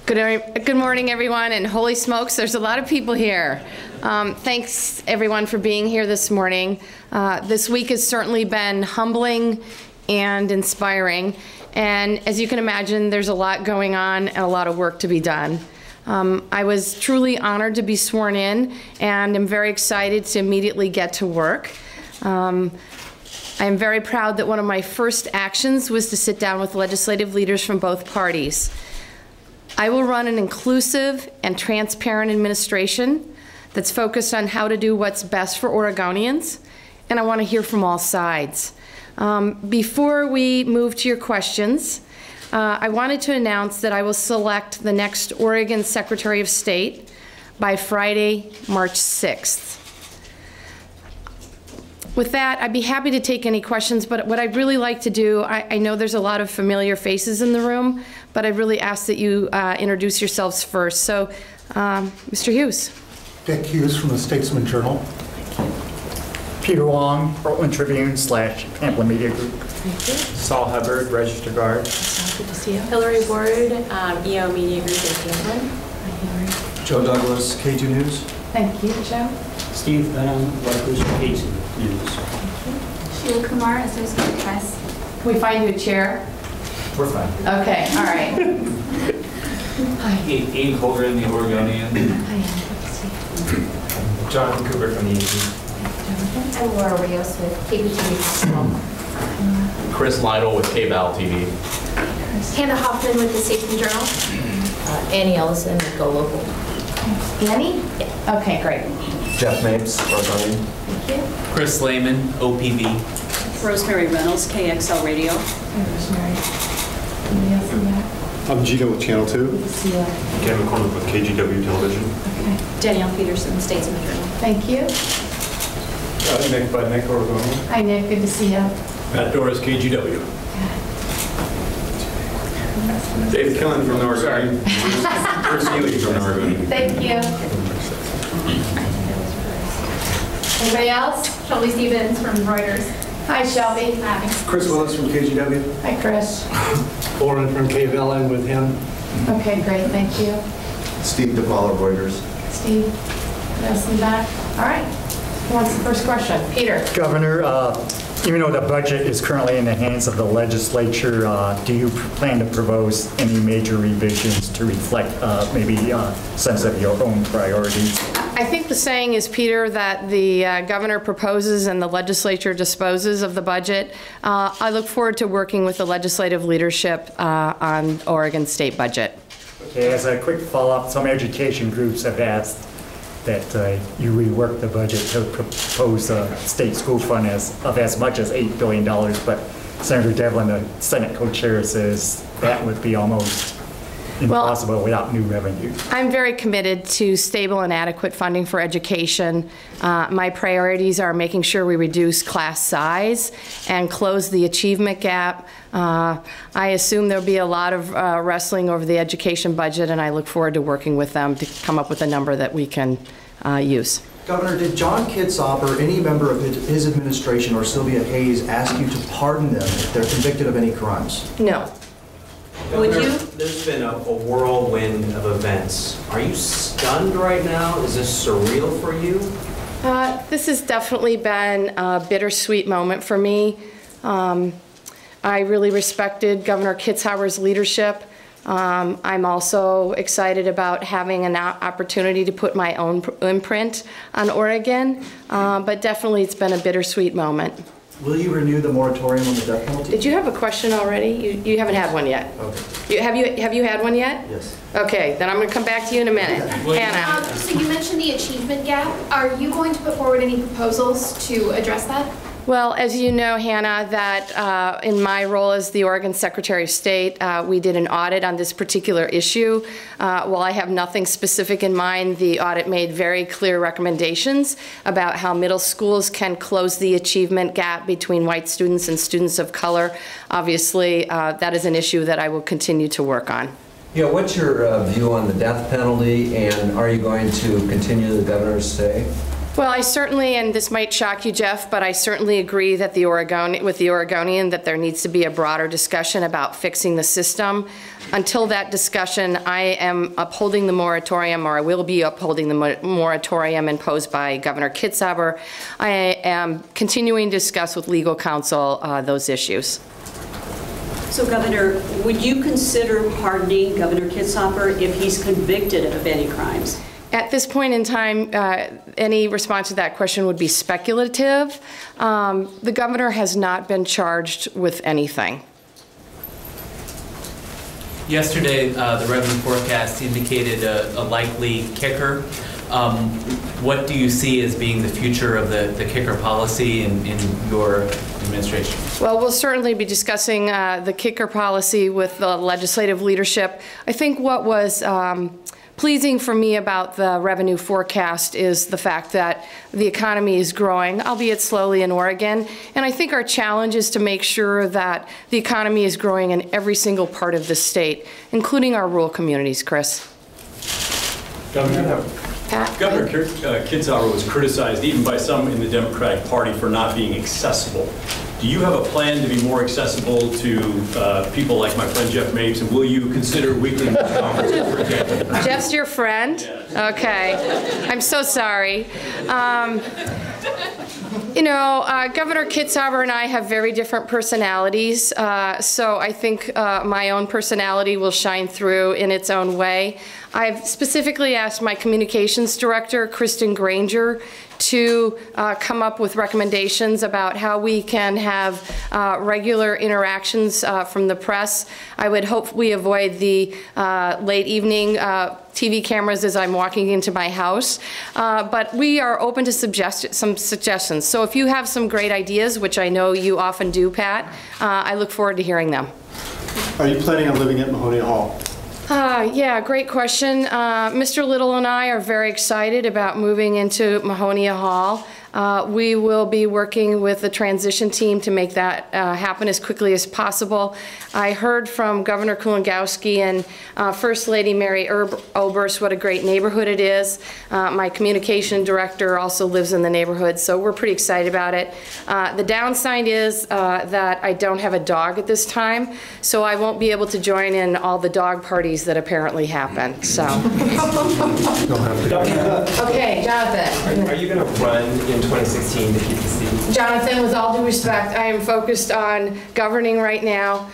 Good morning, everyone, and holy smokes, there's a lot of people here. Thanks, everyone, for being here this morning. This week has certainly been humbling and inspiring, and as you can imagine, there's a lot going on and a lot of work to be done. I was truly honored to be sworn in, and I'm very excited to immediately get to work. I am very proud that one of my first actions was to sit down with legislative leaders from both parties. I will run an inclusive and transparent administration that's focused on how to do what's best for Oregonians, and I want to hear from all sides. Before we move to your questions, I wanted to announce that I will select the next Oregon Secretary of State by Friday, March 6th. With that, I'd be happy to take any questions, but what I'd really like to do, I know there's a lot of familiar faces in the room, but I really ask that you introduce yourselves first. So, Mr. Hughes. Dick Hughes from the Statesman Journal. Thank you. Peter Wong, Portland Tribune / Pamplin Media Group. Thank you. Saul Hubbard, Register Guard. Good to see you. Hillary Ward, EO Media Group in Pamplin. Hi, Hillary. Joe Douglas, K2 News. Thank you, Joe. Steve Benham, Rutgers K2 News. Sheila Kumar, Associated Press. Can we find you a chair? We're fine. Okay, all right. Hi. Ian Colgren, the Oregonian. Hi, good to see you. Jonathan Cooper from the ET. I'm Laura Rios with KBTV. Chris Lytle with K-Val TV. Hannah Hoffman with the Statesman Journal. Annie Ellison with Go Local. Annie? Yeah. Okay, great. Jeff Mapes, Oregonian. Thank you. Chris Lehman, OPB. Rosemary Reynolds, KXL Radio. Hi, Rosemary. Anybody else in there? I'm Gino with Channel 2. Good to see you. Ken McCormick with KGW Television. Okay. Danielle Peterson, Statesman Journal. Thank you. Nick Budnick, Oregonian. Hi, Nick. Good to see you. Matt Doris, KGW. Dave Killen from the Oregonian. Chris Healy from the Oregonian. Thank you. Anybody else? Shelby Stevens from Reuters. Hi, Shelby. Chris Willis from KGW. Hi, Chris. Lauren from KVLN with him. Okay, great. Thank you. Steve DePaulo, Reuters. Steve, yes, in the back. All right. Who wants the first question? Peter. Governor, even though the budget is currently in the hands of the legislature, do you plan to propose any major revisions to reflect maybe a sense of your own priorities? I think the saying is, Peter, that the governor proposes and the legislature disposes of the budget. I look forward to working with the legislative leadership on Oregon state budget. Okay, as a quick follow-up, some education groups have asked that you rework the budget to propose a state school fund of as much as $8 billion, but Senator Devlin, the Senate co-chair, says that would be almost impossible without new revenue. I'm very committed to stable and adequate funding for education. My priorities are making sure we reduce class size and close the achievement gap. I assume there'll be a lot of wrestling over the education budget, and I look forward to working with them to come up with a number that we can use. Governor, did John Kitzop or any member of his administration or Sylvia Hayes ask you to pardon them if they're convicted of any crimes? No. Would you? There's been a whirlwind of events. Are you stunned right now? Is this surreal for you? This has definitely been a bittersweet moment for me. I really respected Governor Kitzhauer's leadership. I'm also excited about having an opportunity to put my own imprint on Oregon, but definitely it's been a bittersweet moment. Will you renew the moratorium on the death penalty? Did you have a question already? You haven't had one yet. Okay. Have you had one yet? Yes. Okay, then I'm going to come back to you in a minute. Hannah. So you mentioned the achievement gap. Are you going to put forward any proposals to address that? Well, as you know, Hannah, that in my role as the Oregon Secretary of State, we did an audit on this particular issue. While I have nothing specific in mind, the audit made very clear recommendations about how middle schools can close the achievement gap between white students and students of color. Obviously, that is an issue that I will continue to work on. Yeah, what's your view on the death penalty, and are you going to continue the governor's say? Well, I certainly, and this might shock you, Jeff, but I certainly agree that with the Oregonian that there needs to be a broader discussion about fixing the system. Until that discussion, I am upholding the moratorium, or I will be upholding the moratorium imposed by Governor Kitzhaber. I am continuing to discuss with legal counsel those issues. So Governor, would you consider pardoning Governor Kitzhaber if he's convicted of any crimes? At this point in time, any response to that question would be speculative. The governor has not been charged with anything. Yesterday, the revenue forecast indicated a likely kicker. What do you see as being the future of the kicker policy in your administration? Well, we'll certainly be discussing the kicker policy with the legislative leadership. I think what was pleasing for me about the revenue forecast is the fact that the economy is growing, albeit slowly in Oregon. And I think our challenge is to make sure that the economy is growing in every single part of the state, including our rural communities. Chris. Governor Kitzhaber was criticized even by some in the Democratic Party for not being accessible. Do you have a plan to be more accessible to people like my friend Jeff Mapes, and will you consider weekly conferences, for example? Jeff's your friend? Yes. Okay. I'm so sorry. You know, Governor Kitzhaber and I have very different personalities, so I think my own personality will shine through in its own way. I've specifically asked my communications director, Kristen Granger, to come up with recommendations about how we can have regular interactions from the press. I would hope we avoid the late evening TV cameras as I'm walking into my house, but we are open to some suggestions. So if you have some great ideas, which I know you often do, Pat, I look forward to hearing them. Are you planning on living at Mahonia Hall? Yeah, great question. Mr. Little and I are very excited about moving into Mahonia Hall. We will be working with the transition team to make that happen as quickly as possible. I heard from Governor Kulongoski and First Lady Mary Oberst what a great neighborhood it is. My communication director also lives in the neighborhood, so we're pretty excited about it. The downside is that I don't have a dog at this time, so I won't be able to join in all the dog parties that apparently happen. So. Okay, Jonathan. Are you going to run in 2016 to keep the seat? Jonathan, with all due respect, I am focused on governing right now.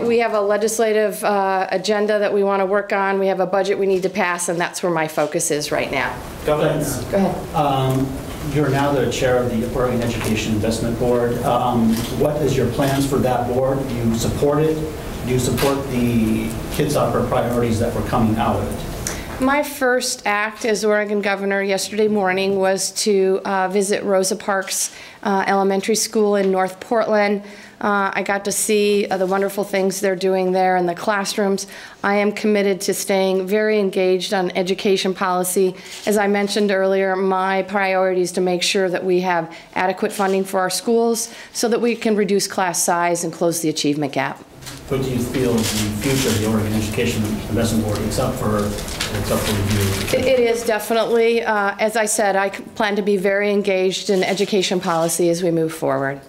We have a legislative agenda that we want to work on. We have a budget we need to pass, and that's where my focus is right now. Governor, go ahead. You're now the chair of the Oregon Education Investment Board. What is your plans for that board? Do you support it? Do you support the Kitzhaber priorities that were coming out of it? My first act as Oregon governor yesterday morning was to visit Rosa Parks Elementary School in North Portland. I got to see the wonderful things they're doing there in the classrooms. I am committed to staying very engaged on education policy. As I mentioned earlier, my priority is to make sure that we have adequate funding for our schools so that we can reduce class size and close the achievement gap. What do you feel is the future of the Oregon Education Investment Board, except for review? It is definitely. As I said, I plan to be very engaged in education policy as we move forward.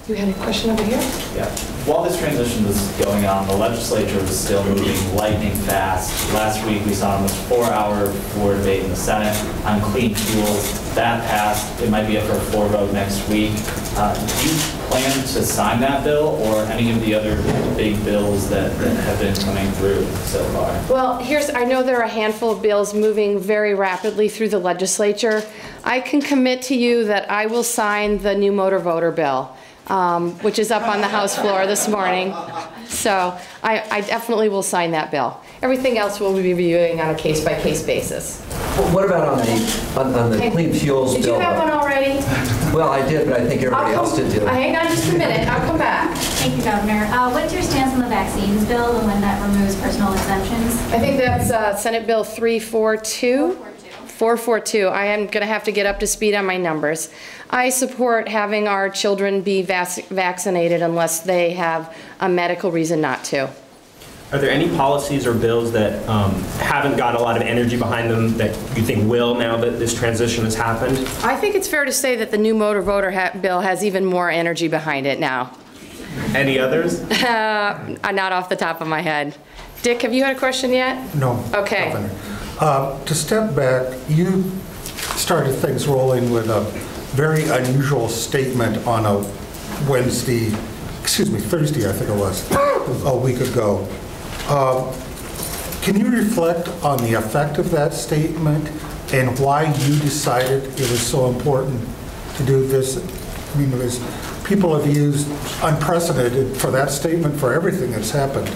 You had a question over here? Yeah. While this transition was going on, the legislature was still moving lightning fast. Last week, we saw almost 4-hour floor debate in the Senate on clean fuels. That passed. It might be up for a floor vote next week. Do you plan to sign that bill or any of the other big bills that have been coming through so far? Well, I know there are a handful of bills moving very rapidly through the legislature. I can commit to you that I will sign the new motor voter bill, which is up on the House floor this morning. So I definitely will sign that bill. Everything else we'll be reviewing on a case-by-case basis. What about on the clean fuels bill? Did you have one already? Well, I did, but I think everybody else did too. Hang on just a minute. I'll come back. Thank you, Governor. What's your stance on the vaccines bill and when that removes personal exemptions? I think that's Senate Bill 342. 442. I am going to have to get up to speed on my numbers. I support having our children be vaccinated unless they have a medical reason not to. Are there any policies or bills that haven't got a lot of energy behind them that you think will now that this transition has happened? I think it's fair to say that the new motor voter bill has even more energy behind it now. Any others? Not off the top of my head. Dick, have you had a question yet? No. Okay. To step back, you started things rolling with a very unusual statement on a Thursday, I think it was, a week ago. Can you reflect on the effect of that statement and why you decided it was so important to do this? I mean, people have used unprecedented for that statement for everything that's happened.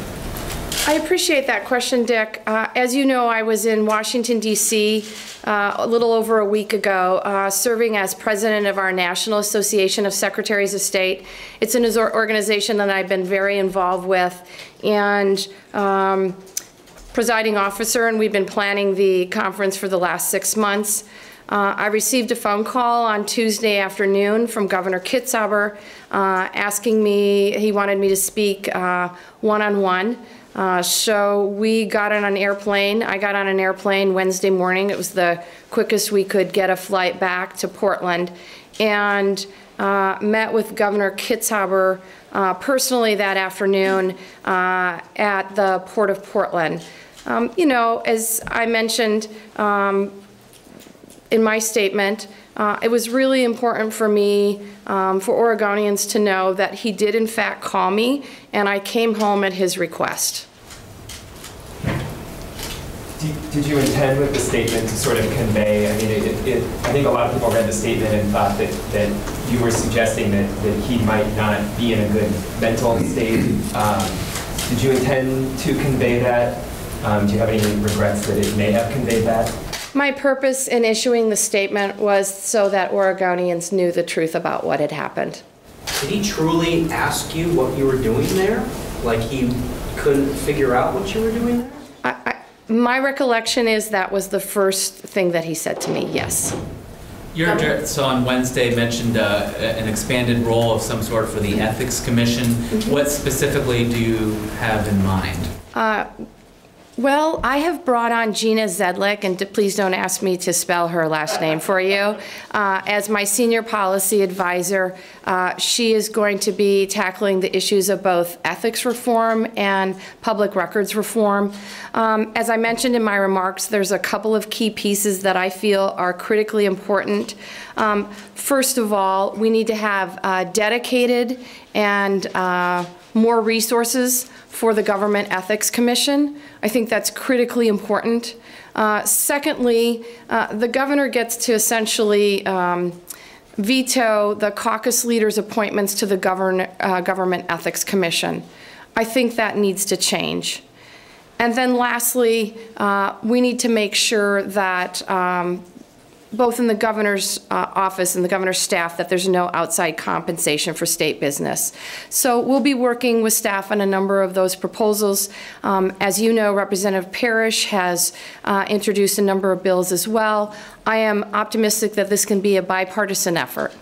I appreciate that question, Dick. As you know, I was in Washington, D.C. A little over a week ago, serving as president of our National Association of Secretaries of State. It's an organization that I've been very involved with, and presiding officer, and we've been planning the conference for the last 6 months. I received a phone call on Tuesday afternoon from Governor Kitzhaber asking me, he wanted me to speak one-on-one. So we got on an airplane. I got on an airplane Wednesday morning. It was the quickest we could get a flight back to Portland, and met with Governor Kitzhaber personally that afternoon at the Port of Portland. You know, as I mentioned in my statement, it was really important for me, for Oregonians to know that he did in fact call me, and I came home at his request. Did you intend with the statement to sort of convey, I mean, I think a lot of people read the statement and thought that you were suggesting that he might not be in a good mental state. Did you intend to convey that? Do you have any regrets that it may have conveyed that? My purpose in issuing the statement was so that Oregonians knew the truth about what had happened. Did he truly ask you what you were doing there? Like he couldn't figure out what you were doing there? My recollection is that was the first thing that he said to me, yes. Your address on Wednesday mentioned an expanded role of some sort for the Ethics Commission. Mm-hmm. What specifically do you have in mind? Well, I have brought on Gina Zedlick, and please don't ask me to spell her last name for you, as my senior policy advisor. She is going to be tackling the issues of both ethics reform and public records reform. As I mentioned in my remarks, there's a couple of key pieces that I feel are critically important. First of all, we need to have dedicated and more resources for the Government Ethics Commission. I think that's critically important. Secondly, the governor gets to essentially veto the caucus leaders' appointments to the Government Ethics Commission. I think that needs to change. And then lastly, we need to make sure that both in the governor's office and the governor's staff, that there's no outside compensation for state business. So we'll be working with staff on a number of those proposals. As you know, Representative Parrish has introduced a number of bills as well. I am optimistic that this can be a bipartisan effort.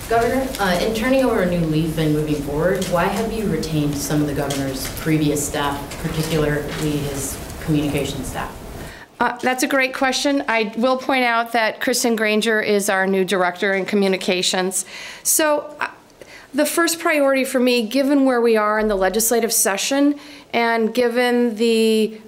Governor, in turning over a new leaf and moving forward, why have you retained some of the governor's previous staff, particularly his communications staff? That's a great question. I will point out that Kristen Granger is our new director in communications. So the first priority for me, given where we are in the legislative session and given the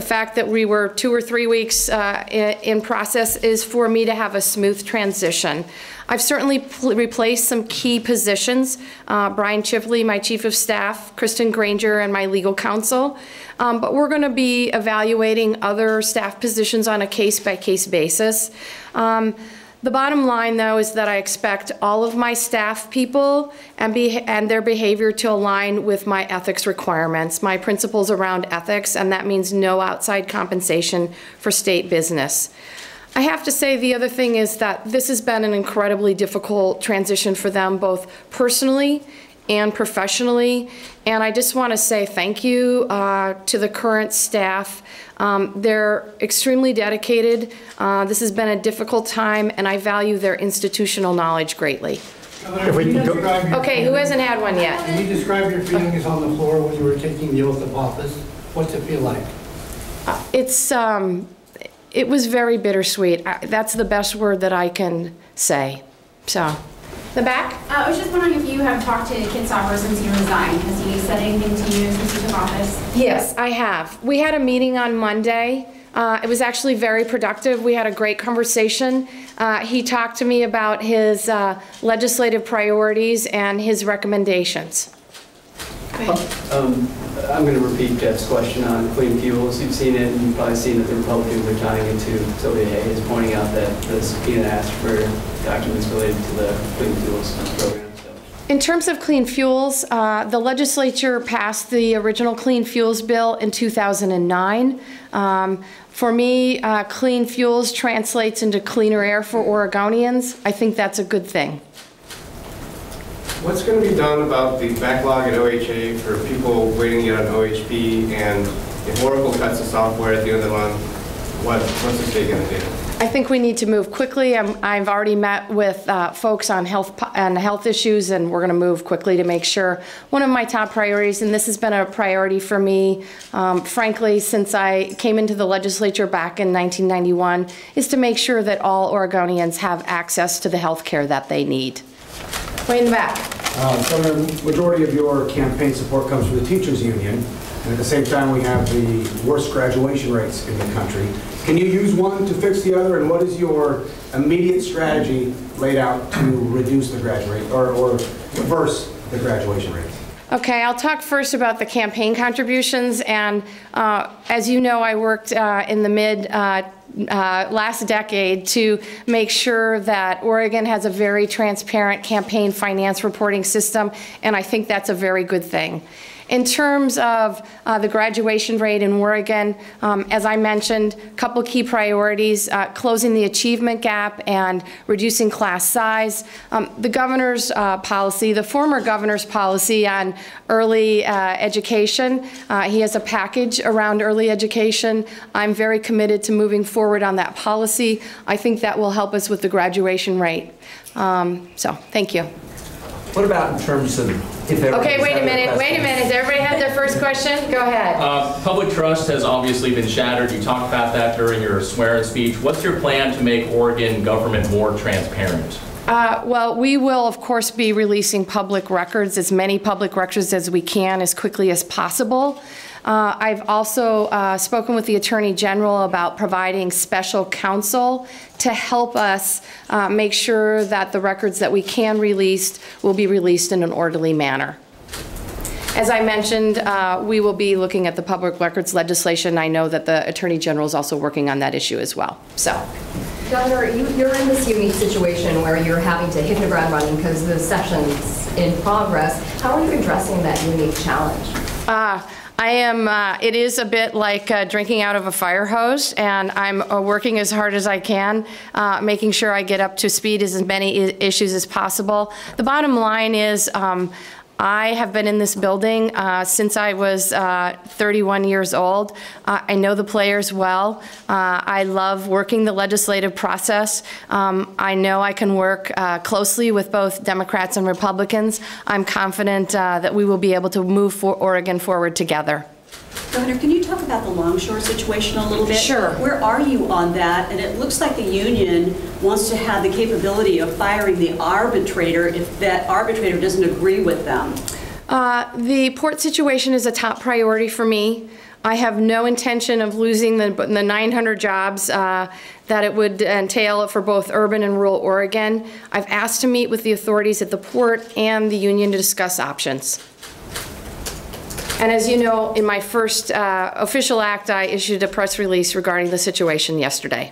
fact that we were 2 or 3 weeks in process, is for me to have a smooth transition. I've certainly replaced some key positions, Brian Chipley, my chief of staff, Kristen Granger, and my legal counsel. But we're going to be evaluating other staff positions on a case-by-case basis. The bottom line, though, is that I expect all of my staff people and their behavior to align with my ethics requirements, my principles around ethics, and that means no outside compensation for state business. I have to say the other thing is that this has been an incredibly difficult transition for them, both personally and professionally, and I just want to say thank you to the current staff. They're extremely dedicated. This has been a difficult time, and I value their institutional knowledge greatly. If we can go, Okay, who hasn't had one yet? Can you describe your feelings on the floor when you were taking the oath of office? What's it feel like? It was very bittersweet. That's the best word that I can say. So, the back? I was just wondering if you have talked to Kid Soccer since you resigned. Has he said anything to you since you took office? Yes, I have. We had a meeting on Monday. It was actually very productive. We had a great conversation. He talked to me about his legislative priorities and his recommendations. I'm going to repeat Jeff's question on clean fuels. You've seen it, and you've probably seen that the Republicans are tying it to Sylvia Hayes, pointing out that the subpoena asked for documents related to the clean fuels program. In terms of clean fuels, the legislature passed the original clean fuels bill in 2009. For me, clean fuels translates into cleaner air for Oregonians. I think that's a good thing. What's going to be done about the backlog at OHA for people waiting to get on OHP, and if Oracle cuts the software at the end of the month, what's the state going to do? I think we need to move quickly. I've already met with folks on health issues, and we're going to move quickly to make sure. One of my top priorities, and this has been a priority for me, frankly, since I came into the legislature back in 1991, is to make sure that all Oregonians have access to the health care that they need. Way in the back. Governor, majority of your campaign support comes from the teachers union, and at the same time we have the worst graduation rates in the country. Can you use one to fix the other, and what is your immediate strategy laid out to reduce the graduate or reverse the graduation rates? Okay, I'll talk first about the campaign contributions, and as you know, I worked in the last decade to make sure that Oregon has a very transparent campaign finance reporting system, and I think that's a very good thing. In terms of the graduation rate in Oregon, as I mentioned, a couple key priorities, closing the achievement gap and reducing class size. The governor's policy, the former governor's policy on early education, he has a package around early education. I'm very committed to moving forward on that policy. I think that will help us with the graduation rate. So, thank you. What about in terms of if okay, wait a minute. Does everybody have their first question? Go ahead. Public trust has obviously been shattered. You talked about that during your swearing speech. What's your plan to make Oregon government more transparent? Well, we will, of course, be releasing public records, as many public records as we can, as quickly as possible. I've also spoken with the Attorney General about providing special counsel to help us make sure that the records that we can release will be released in an orderly manner. As I mentioned, we will be looking at the public records legislation. I know that the Attorney General is also working on that issue as well. So, Governor, you're in this unique situation where you're having to hit the ground running because the session's in progress. How are you addressing that unique challenge? It is a bit like drinking out of a fire hose, and I'm working as hard as I can, making sure I get up to speed as many issues as possible. The bottom line is I have been in this building since I was 31 years old. I know the players well. I love working the legislative process. I know I can work closely with both Democrats and Republicans. I'm confident that we will be able to move Oregon forward together. Governor, can you talk about the Longshore situation a little bit? Sure. Where are you on that? And it looks like the union wants to have the capability of firing the arbitrator if that arbitrator doesn't agree with them. The port situation is a top priority for me. I have no intention of losing the 900 jobs that it would entail for both urban and rural Oregon. I've asked to meet with the authorities at the port and the union to discuss options. And as you know, in my first official act, I issued a press release regarding the situation yesterday.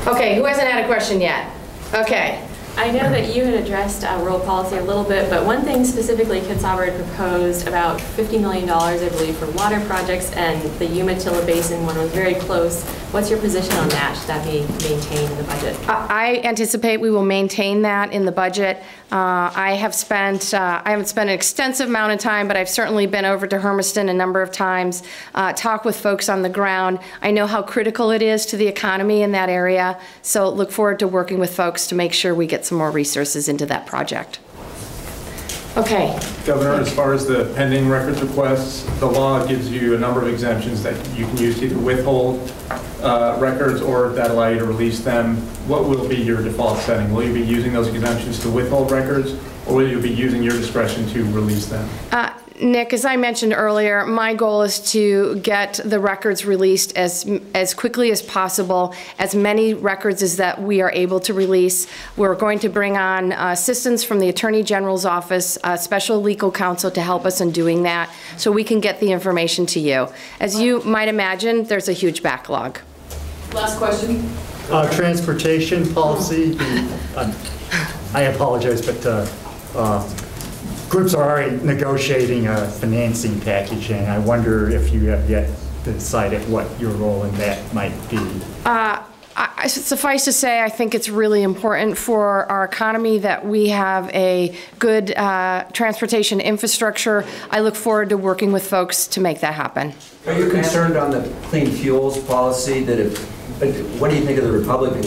Okay, who hasn't had a question yet? Okay. I know that you had addressed rural policy a little bit, but one thing specifically Kitsawber had proposed about $50 million, I believe, for water projects, and the Umatilla Basin one was very close What's your position on that? Should that be maintained in the budget? I anticipate we will maintain that in the budget. I haven't spent an extensive amount of time, but I've certainly been over to Hermiston a number of times, talk with folks on the ground. I know how critical it is to the economy in that area, so look forward to working with folks to make sure we get some more resources into that project. Okay. Governor, as far as the pending records requests, the law gives you a number of exemptions that you can use to either withhold records or that allow you to release them. What will be your default setting? Will you be using those exemptions to withhold records, or will you be using your discretion to release them? Nick, as I mentioned earlier, my goal is to get the records released as quickly as possible, as many records as that we are able to release. We're going to bring on assistance from the Attorney General's office, special legal counsel to help us in doing that, so we can get the information to you. As you might imagine, there's a huge backlog. Last question. Transportation policy. I apologize, but groups are already negotiating a financing package, and I wonder if you have yet decided what your role in that might be. Suffice to say, I think it's really important for our economy that we have a good transportation infrastructure. I look forward to working with folks to make that happen. Are you concerned on the clean fuels policy that what do you think of the Republican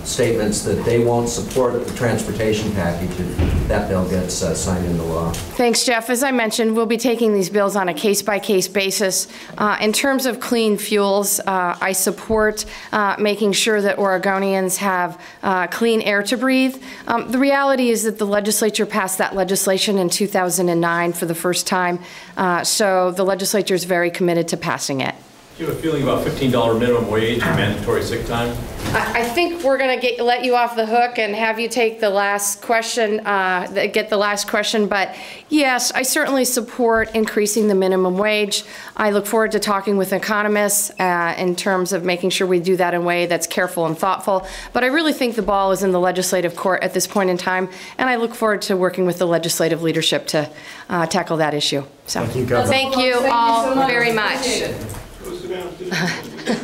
statements that they won't support the transportation package if that bill gets signed into law? Thanks, Jeff. As I mentioned, we'll be taking these bills on a case-by-case basis. In terms of clean fuels, I support making sure that Oregonians have clean air to breathe. The reality is that the legislature passed that legislation in 2009 for the first time, so the legislature is very committed to passing it. Do you have a feeling about $15 minimum wage and mandatory sick time? I think we're going to let you off the hook and have you take the last question, get the last question. But yes, I certainly support increasing the minimum wage. I look forward to talking with economists in terms of making sure we do that in a way that's careful and thoughtful. But I really think the ball is in the legislative court at this point in time, and I look forward to working with the legislative leadership to tackle that issue. So, thank you, Governor. Thank you all very much. Go sit down.